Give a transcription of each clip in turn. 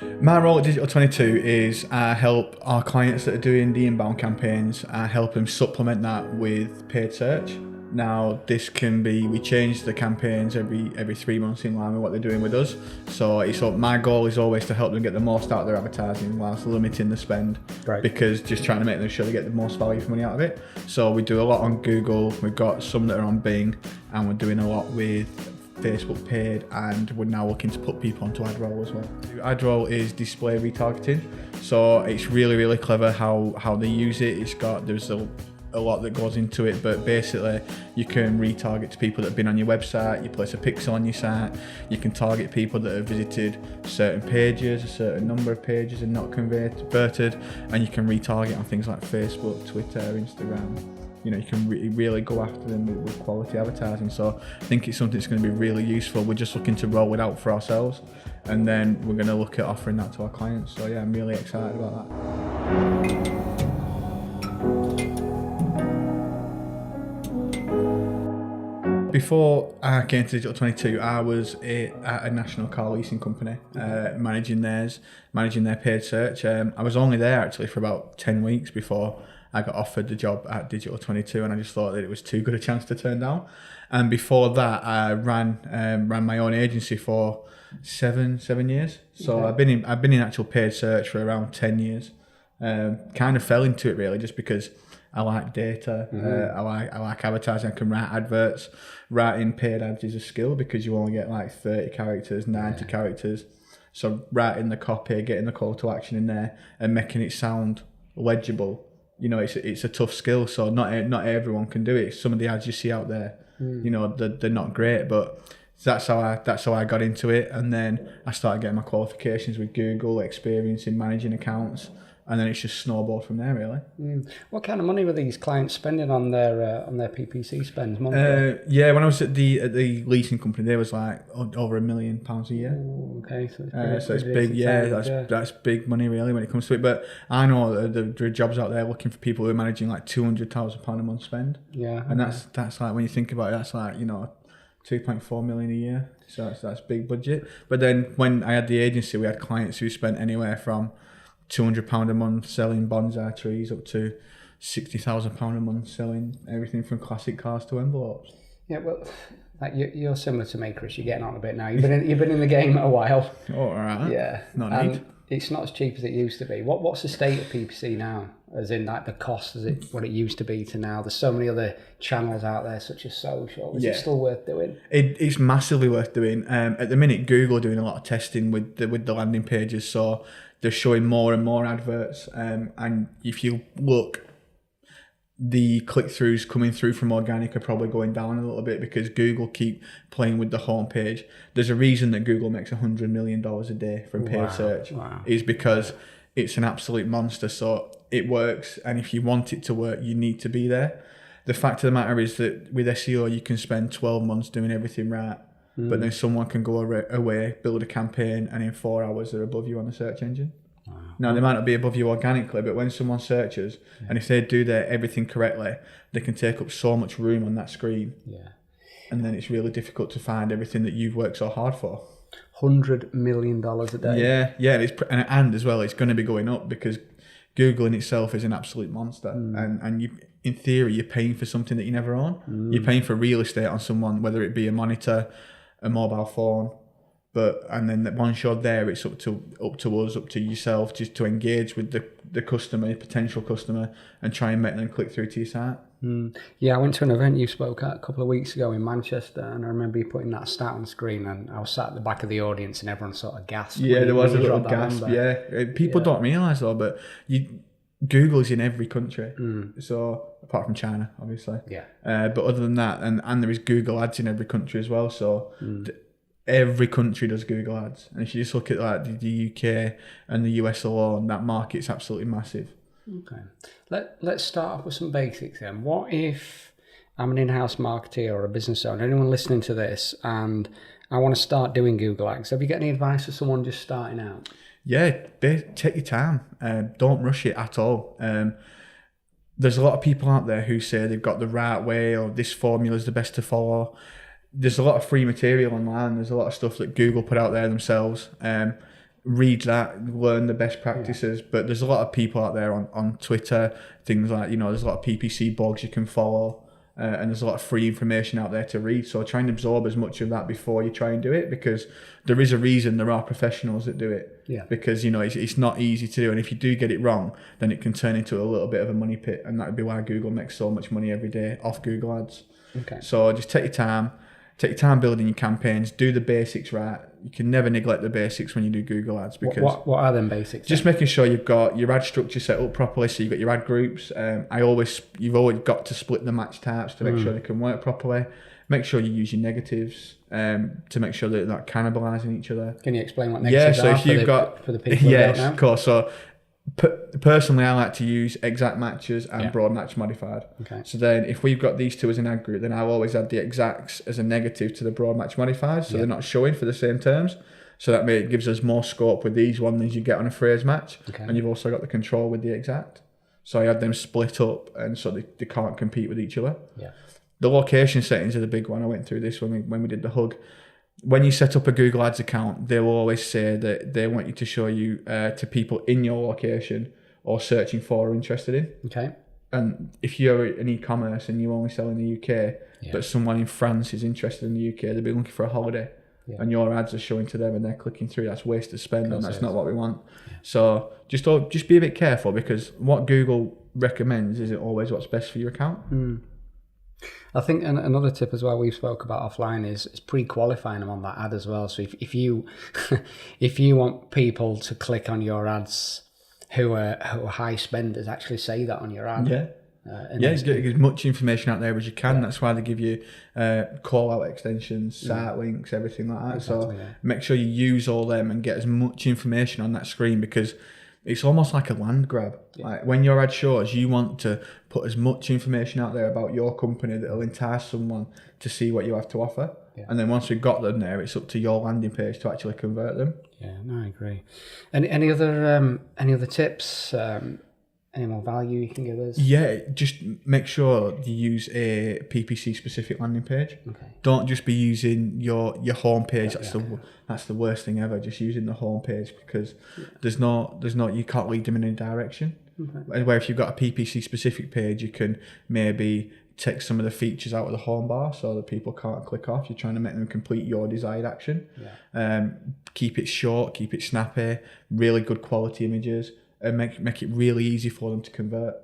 My role at Digital 22 is I help our clients that are doing the inbound campaigns, I help them supplement that with paid search. Now this can be, we change the campaigns every 3 months in line with what they're doing with us. So my goal is always to help them get the most out of their advertising whilst limiting the spend. Right. Because just trying to make them sure they get the most value for money out of it. So we do a lot on Google, we've got some that are on Bing, and we're doing a lot with Facebook paid, and we're now looking to put people onto AdRoll as well. AdRoll is display retargeting, so it's really clever how they use it. There's a lot that goes into it, but basically you can retarget to people that have been on your website, you place a pixel on your site, you can target people that have visited certain pages, a certain number of pages and not converted, and you can retarget on things like Facebook, Twitter, Instagram. You know, you can really go after them with quality advertising. So I think it's something that's going to be really useful. We're just looking to roll it out for ourselves, and then we're going to look at offering that to our clients. So yeah, I'm really excited about that. Before I came to Digital 22, I was at a national car leasing company, managing their paid search. I was only there actually for about 10 weeks before I got offered the job at Digital 22, and I just thought that it was too good a chance to turn down. And before that, I ran my own agency for seven years. So okay. I've been in actual paid search for around 10 years. Kind of fell into it really just because I like data. I like advertising. I can write adverts. Writing paid ads is a skill because you only get like 30 characters, 90 characters. So writing the copy, getting the call to action in there, and making it sound legible. You know, it's a tough skill, so not everyone can do it. Some of the ads you see out there, you know, they're not great, but that's how I got into it. And then I started getting my qualifications with Google, experience in managing accounts, and then it's just snowballed from there, really. What kind of money were these clients spending on their PPC spends monthly? Yeah, when I was at the leasing company, there was like over £1 million a year. Ooh, okay, so it's big. Yeah, that's big money really when it comes to it. But I know there are jobs out there looking for people who are managing like £200,000 a month spend. Yeah, and that's like, when you think about it, that's like, you know, 2.4 million a year. So that's big budget. But then when I had the agency, we had clients who spent anywhere from £200 a month selling bonsai trees up to £60,000 a month selling everything from classic cars to envelopes. Yeah, well, like you're similar to me, Chris. You're getting on a bit now. You've been in the game a while. Oh, all right. Yeah. Not neat. It's not as cheap as it used to be. What's the state of PPC now? As in, like, the cost, is it what it used to be to now? There's so many other channels out there, such as social. Is it still worth doing? It's massively worth doing. At the minute, Google are doing a lot of testing with the landing pages, so they're showing more and more adverts. And if you look, the click-throughs coming through from organic are probably going down a little bit because Google keep playing with the homepage. There's a reason that Google makes $100 million a day from paid search. Is because it's an absolute monster. So it works, and if you want it to work, you need to be there. The fact of the matter is that with SEO, you can spend 12 months doing everything right, but then someone can go away, build a campaign, and in 4 hours they're above you on the search engine. Now, they might not be above you organically, but when someone searches, and if they do their everything correctly, they can take up so much room on that screen. Yeah. And then it's really difficult to find everything that you've worked so hard for. $100 million a day. Yeah, and as well, it's going to be going up because Google in itself is an absolute monster. And you, in theory, you're paying for something that you never own. You're paying for real estate on someone, whether it be a monitor, a mobile phone. And then once you're there, it's up to us, up to yourself, just to engage with the customer, potential customer, and try and make them click through to your site. Yeah, I went to an event you spoke at a couple of weeks ago in Manchester, and I remember you putting that stat on screen, and I was sat at the back of the audience, and everyone sort of gasped. Yeah, there was a little gasp. Yeah, people don't realise though, but Google's in every country. So apart from China, obviously. Yeah. But other than that, and there is Google Ads in every country as well. So. Every country does Google Ads, and if you just look at like the UK and the US alone, that market's absolutely massive. Okay, let's start off with some basics then. What if I'm an in-house marketer or a business owner, anyone listening to this, and I want to start doing Google Ads? Have you got any advice for someone just starting out? Yeah, take your time. Don't rush it at all. There's a lot of people out there who say they've got the right way, or this formula is the best to follow. There's a lot of free material online. There's a lot of stuff that Google put out there themselves. read that, learn the best practices. But there's a lot of people out there on Twitter, things like, there's a lot of PPC blogs you can follow. And there's a lot of free information out there to read. So try and absorb as much of that before you try and do it, because there is a reason there are professionals that do it. Yeah. Because, it's not easy to do. And if you do get it wrong, then it can turn into a little bit of a money pit. And that would be why Google makes so much money every day off Google Ads. Okay. So just take your time. Take your time building your campaigns. Do the basics right. You can never neglect the basics when you do Google Ads, because what are them basics? Just making sure you've got your ad structure set up properly. So you've got your ad groups. You've always got to split the match types to make sure they can work properly. Make sure you use your negatives to make sure that they're not cannibalizing each other. Can you explain what negatives are for the people who don't know? Of course. So personally, I like to use exact matches and broad match modified. Okay. So then if we've got these two as an ad group, then I'll always add the exacts as a negative to the broad match modified, so they're not showing for the same terms. So that gives us more scope with these one than you get on a phrase match. Okay. And you've also got the control with the exact. So I had them split up, and so they can't compete with each other. Yeah. The location settings are the big one. I went through this when we did the hug. When you set up a Google Ads account, they will always say that they want you to show you to people in your location or searching for or interested in. Okay. And if you're an e-commerce and you only sell in the UK, but someone in France is interested in the UK, they'll be looking for a holiday, and your ads are showing to them and they're clicking through. That's wasted spend, and that's not what we want. Yeah. So just be a bit careful, because what Google recommends isn't always what's best for your account. I think another tip as well we've spoke about offline is pre-qualifying them on that ad as well. So if you if you want people to click on your ads who are high spenders, actually say that on your ad. Get as much information out there as you can. That's why they give you call out extensions, site links, everything like that. Exactly, so make sure you use all them and get as much information on that screen, because it's almost like a land grab. Like when your ad shows, you want to put as much information out there about your company that will entice someone to see what you have to offer. And then once we've got them there, it's up to your landing page to actually convert them. Yeah, no, I agree. Any other tips? Any more value you can give us? Yeah, just make sure you use a PPC specific landing page. Okay. Don't just be using your home page. That's the worst thing ever. Just using the home page, because there's no you can't lead them in any direction. Okay. Where if you've got a PPC specific page, you can maybe take some of the features out of the home bar so that people can't click off. You're trying to make them complete your desired action. Keep it short, keep it snappy, really good quality images, and make it really easy for them to convert.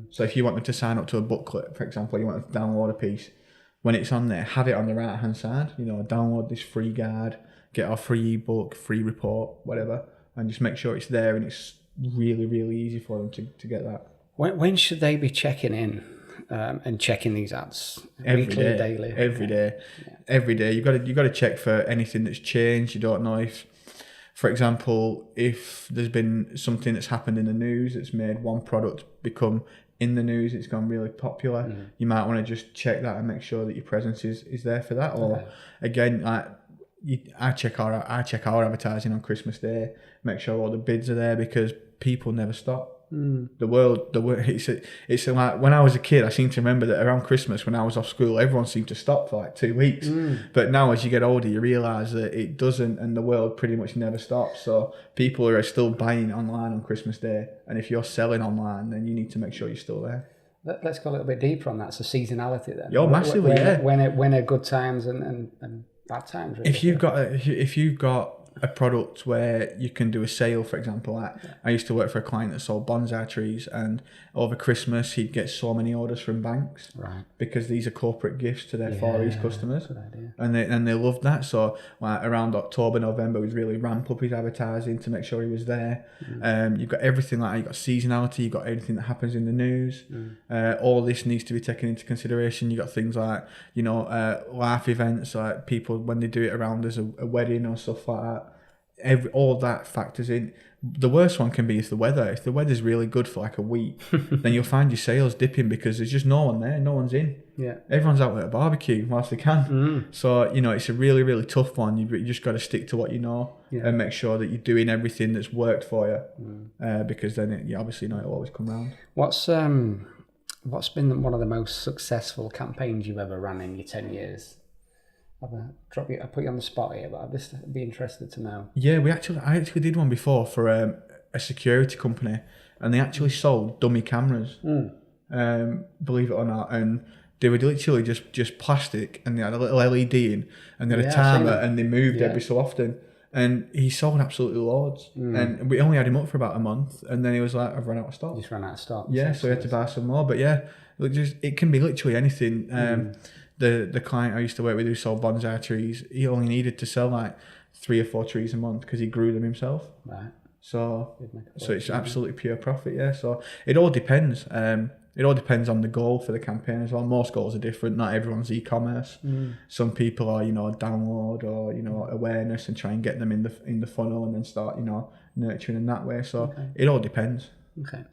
So if you want them to sign up to a booklet, for example, you want them to download a piece, when it's on there, have it on the right hand side. Download this free guide, get our free ebook, free report, whatever, and just make sure it's there and it's really, really easy for them to get that. When should they be checking in and checking these ads? Every day, daily, every day, every day. You've got to check for anything that's changed. You don't know if, for example, if there's been something that's happened in the news that's made one product become in the news, it's gone really popular. You might want to just check that and make sure that your presence is there for that. Or again, I check our advertising on Christmas Day, make sure all the bids are there, because people never stop. The world. It's like when I was a kid, I seem to remember that around Christmas, when I was off school, everyone seemed to stop for like 2 weeks. But now, as you get older, you realise that it doesn't, and the world pretty much never stops. So people are still buying online on Christmas Day, and if you're selling online, then you need to make sure you're still there. Let's go a little bit deeper on that. So seasonality then. You're massively when are good times and bad times. Really. If you've got a product where you can do a sale, for example. I used to work for a client that sold bonsai trees, and over Christmas he'd get so many orders from banks, because these are corporate gifts to their Far East customers, and they loved that. So around October, November, we'd really ramp up his advertising to make sure he was there. You've got everything like that. You've got seasonality, you've got everything that happens in the news. All this needs to be taken into consideration. You've got things like life events, like people when they do it around as a wedding or stuff like that. All that factors in. The worst one can be if the weather's really good for like a week, then you'll find your sales dipping because there's just no one there, no one's in. Everyone's out at a barbecue whilst they can. So it's a really, really tough one. You just got to stick to what you know and make sure that you're doing everything that's worked for you, because then obviously it'll always come round. What's been one of the most successful campaigns you've ever run in your 10 years? I put you on the spot here, but I'd just be interested to know. Yeah, I actually did one before for a security company, and they actually sold dummy cameras. Believe it or not, and they were literally just plastic, and they had a little LED in, and they had a timer, and they moved every so often. And he sold absolutely loads, and we only had him up for about a month, and then he was like, "I've run out of stock." Just ran out of stock. Yeah, so we had to buy some more. But yeah, it can be literally anything. The client I used to work with who sold bonsai trees, he only needed to sell like 3 or 4 trees a month because he grew them himself. Right. So it's absolutely pure profit. Yeah. So it all depends. It all depends on the goal for the campaign as well. Most goals are different. Not everyone's e-commerce. Some people are, download or, awareness and try and get them in the funnel and then start, nurturing them that way. So it all depends. Okay. I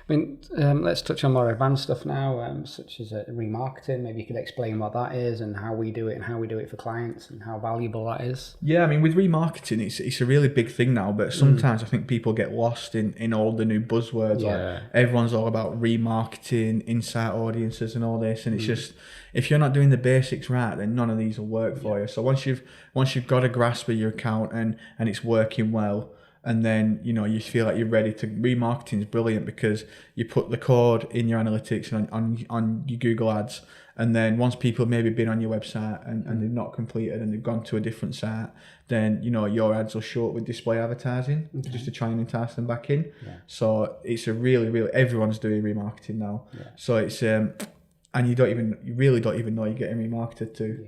mean, let's touch on more advanced stuff now, such as remarketing. Maybe you could explain what that is and how we do it and how we do it for clients and how valuable that is. Yeah, I mean, with remarketing, it's a really big thing now, but sometimes I think people get lost in all the new buzzwords. Like everyone's all about remarketing, insight audiences and all this, and it's just, if you're not doing the basics right, then none of these will work for you. So once you've got a grasp of your account and it's working well, and then you feel like you're ready to remarketing is brilliant because you put the code in your analytics and on your Google ads, and then once people have maybe been on your website and they've not completed and they've gone to a different site, then your ads will show up with display advertising just to try and entice them back in. So it's a really everyone's doing remarketing now. So it's and you really don't even know you're getting remarketed to.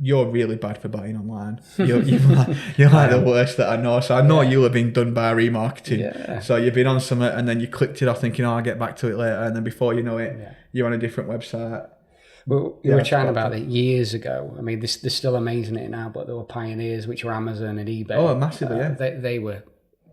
You're really bad for buying online. You're like the worst that I know. So I know you'll have been done by remarketing. So you've been on something and then you clicked it off thinking, I'll get back to it later. And then before you know it, you're on a different website. Well, we were chatting about it years ago. I mean, they're still amazing at it now, but there were pioneers, which were Amazon and eBay. Oh, massively,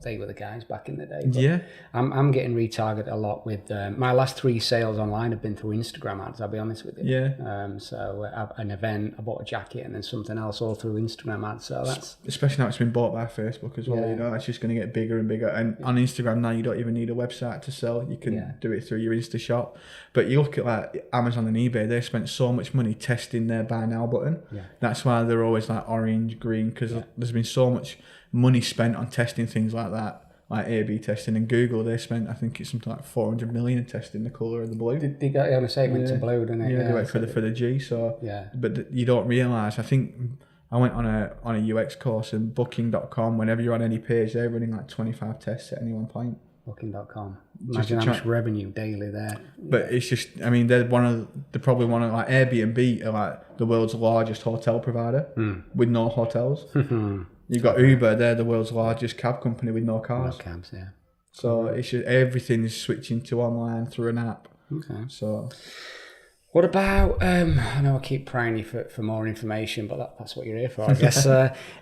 They were the guys back in the day. But I'm getting retargeted a lot with my last 3 sales online have been through Instagram ads, I'll be honest with you. So an event, I bought a jacket and then something else all through Instagram ads. So that's especially now it's been bought by Facebook as well. It's just going to get bigger and bigger. And on Instagram now, you don't even need a website to sell. You can do it through your Insta shop. But you look at like Amazon and eBay, they spent so much money testing their buy now button. That's why they're always like orange, green, because there's been so much money spent on testing things like that, like A/B testing. And Google, they spent, I think it's something like 400 million in testing the colour of the blue. They got on a segment to blue, didn't it? They went for the G. So but you don't realise. I think I went on a UX course, and Booking.com, whenever you're on any page, they're running like 25 tests at any one point. Booking.com. Imagine how much revenue daily there. But it's just, I mean, they're probably one of like Airbnb are like the world's largest hotel provider with no hotels. You've got Uber, they're the world's largest cab company with no cars. No cabs, yeah. So it's just, everything is switching to online through an app. Okay. So what about, I know I keep prying you for more information, but that's what you're here for, I guess.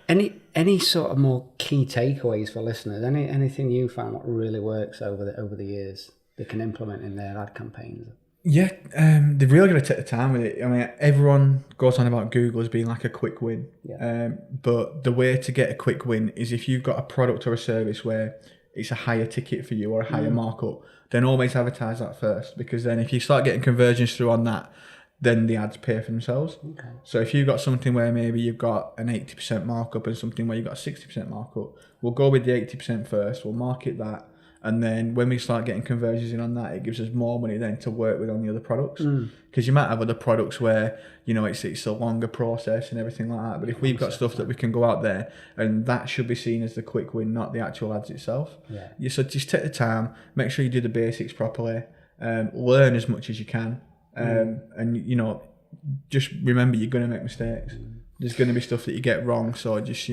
Any sort of more key takeaways for listeners? Anything you found what really works over the years they can implement in their ad campaigns? Yeah, they've really got to take the time with it. I mean, everyone goes on about Google as being like a quick win. But the way to get a quick win is if you've got a product or a service where it's a higher ticket for you or a higher markup, then always advertise that first, because then if you start getting conversions through on that, then the ads pay for themselves. So if you've got something where maybe you've got an 80% markup and something where you've got a 60% markup, we'll go with the 80% first, we'll market that. And then when we start getting conversions in on that, it gives us more money then to work with on the other products. Because you might have other products where, it's a longer process and everything like that. But if we've got stuff that we can go out there, and that should be seen as the quick win, not the actual ads itself. So just take the time, make sure you do the basics properly, learn as much as you can. And, just remember you're going to make mistakes. There's going to be stuff that you get wrong, so just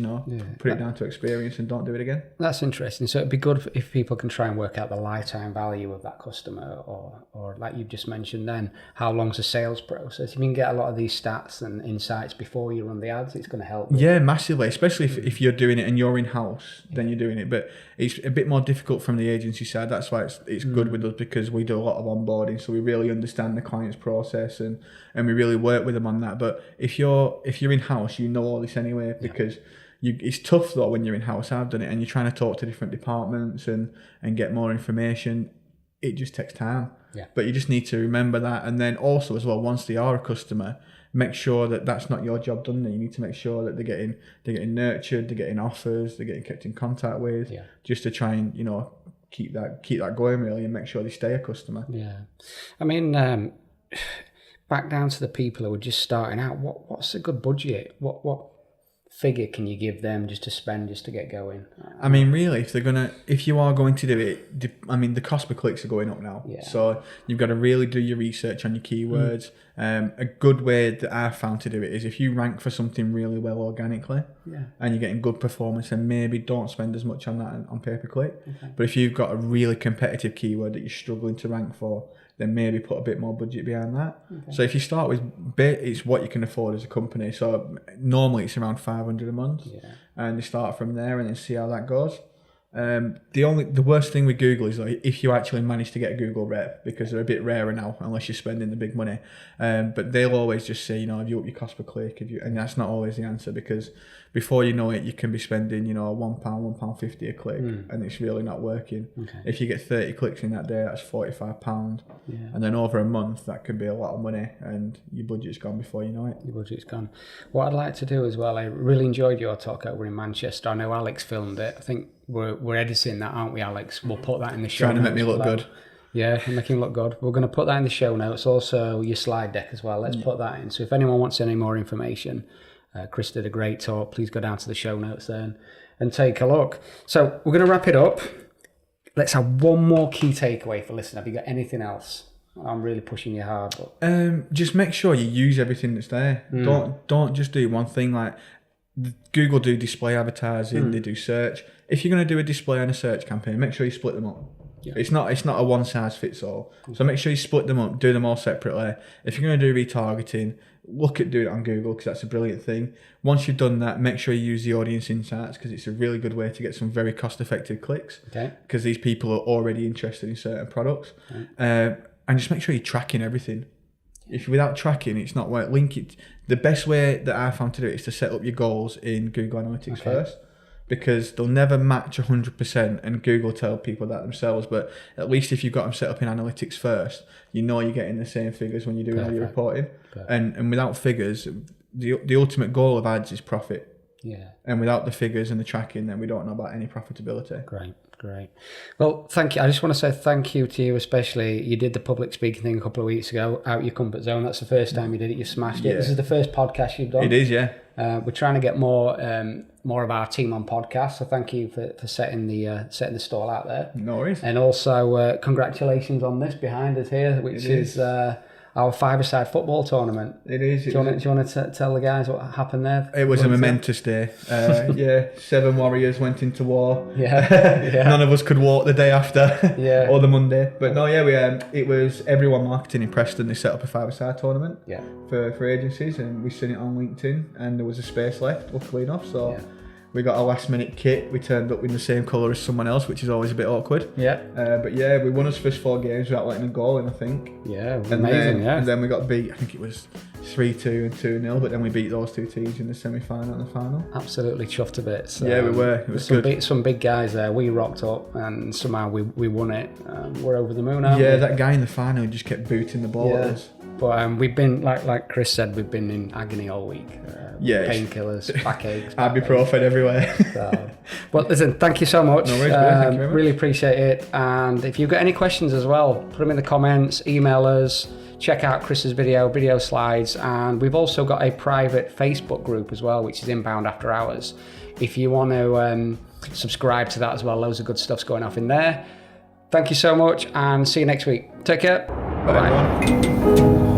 put it down to experience and don't do it again. That's interesting. So it'd be good if people can try and work out the lifetime value of that customer, or like you've just mentioned then, how long's the sales process. If you can get a lot of these stats and insights before you run the ads, it's going to help. Yeah, massively, especially if you're doing it and you're in-house, then you're doing it. But it's a bit more difficult from the agency side. That's why it's good with us, because we do a lot of onboarding, so we really understand the client's process and we really work with them on that. But if you're in-house, you know all this anyway, because it's tough though when you're in-house. I've done it, and you're trying to talk to different departments and get more information. it just takes time. Yeah. But you just need to remember that. And then also as well, once they are a customer, make sure that that's not your job done. You need to make sure that they're getting nurtured, they're getting offers, they're getting kept in contact with, just to try and, keep that going really, and make sure they stay a customer. Yeah. I mean, back down to the people who are just starting out, what's a good budget? What figure can you give them just to spend just to get going? I mean, really, if you are going to do it, the cost per clicks are going up now. Yeah. So you've got to really do your research on your keywords. A good way that I've found to do it is if you rank for something really well organically, and you're getting good performance, then maybe don't spend as much on that on pay-per-click. Okay. But if you've got a really competitive keyword that you're struggling to rank for, then maybe put a bit more budget behind that. Okay. So if you start with it's what you can afford as a company. So normally it's around $500 a month, and you start from there and then see how that goes. The worst thing with Google is like if you actually manage to get a Google rep, because they're a bit rarer now unless you're spending the big money. But they'll always just say, have you up your cost per click? And that's not always the answer, because before you know it, you can be spending, £1.50 a click, and it's really not working. Okay. If you get 30 clicks in that day, that's £45. Yeah. And then over a month, that could be a lot of money, and your budget's gone before you know it. Your budget's gone. What I'd like to do as well, I really enjoyed your talk over in Manchester. I know Alex filmed it. I think we're editing that, aren't we, Alex? We'll put that in the show notes. Trying to make me look good. Yeah, make him look good. We're going to put that in the show notes. Also, your slide deck as well. Let's put that in. So if anyone wants any more information, Chris did a great talk. Please go down to the show notes there and take a look. So we're going to wrap it up. Let's have one more key takeaway for listening. Have you got anything else? I'm really pushing you hard. But... just make sure you use everything that's there. Don't just do one thing. Like Google do display advertising, they do search. If you're going to do a display and a search campaign, make sure you split them up. Yeah. It's not a one size fits all. So make sure you split them up, do them all separately. If you're going to do retargeting, look at doing it on Google, because that's a brilliant thing. Once you've done that, make sure you use the audience insights, because it's a really good way to get some very cost effective clicks. Okay. Because these people are already interested in certain products. Okay. And just make sure you're tracking everything. If without tracking, it's not worth. Link it. The best way that I found to do it is to set up your goals in Google Analytics first, because they'll never match 100%, and Google tell people that themselves. But at least if you've got them set up in Analytics first, you're getting the same figures when you're doing all your reporting. And without figures, the ultimate goal of ads is profit. Yeah. And without the figures and the tracking, then we don't know about any profitability. Great. Well, thank you. I just want to say thank you to you, especially. You did the public speaking thing a couple of weeks ago, out your comfort zone. That's the first time you did it. You smashed it. This is the first podcast you've done. It is, yeah. We're trying to get more of our team on podcasts. So thank you for setting the stall out there. No worries. And also congratulations on this behind us here, which is our five-a-side football tournament. It is. Do you want to tell the guys what happened there? It was a momentous day. 7 warriors went into war. Yeah. None of us could walk the day after, or the Monday. But no, it was everyone marketing in Preston. They set up a five-a-side tournament for agencies, and we seen it on LinkedIn, and there was a space left, luckily enough. So. Yeah. We got a last minute kit. We turned up in the same colour as someone else, which is always a bit awkward. Yeah. But we won our first 4 games without letting a goal in, I think. Yeah, amazing, And then we got beat, I think it was 3-2 and 2-0, but then we beat those 2 teams in the semi-final and the final. Absolutely chuffed a bit. So, we were. It was good. Some big guys there. We rocked up, and somehow we won it. We're over the moon, aren't we? Yeah, that guy in the final just kept booting the ball at us. But we've been, like Chris said, we've been in agony all week. Painkillers, backaches. Ibuprofen everywhere. But listen, thank you so much. No worries, thank you very much. Really appreciate it. And if you've got any questions as well, put them in the comments, email us, check out Chris's video slides. And we've also got a private Facebook group as well, which is Inbound After Hours. If you want to subscribe to that as well, loads of good stuff's going off in there. Thank you so much, and see you next week. Take care. Bye.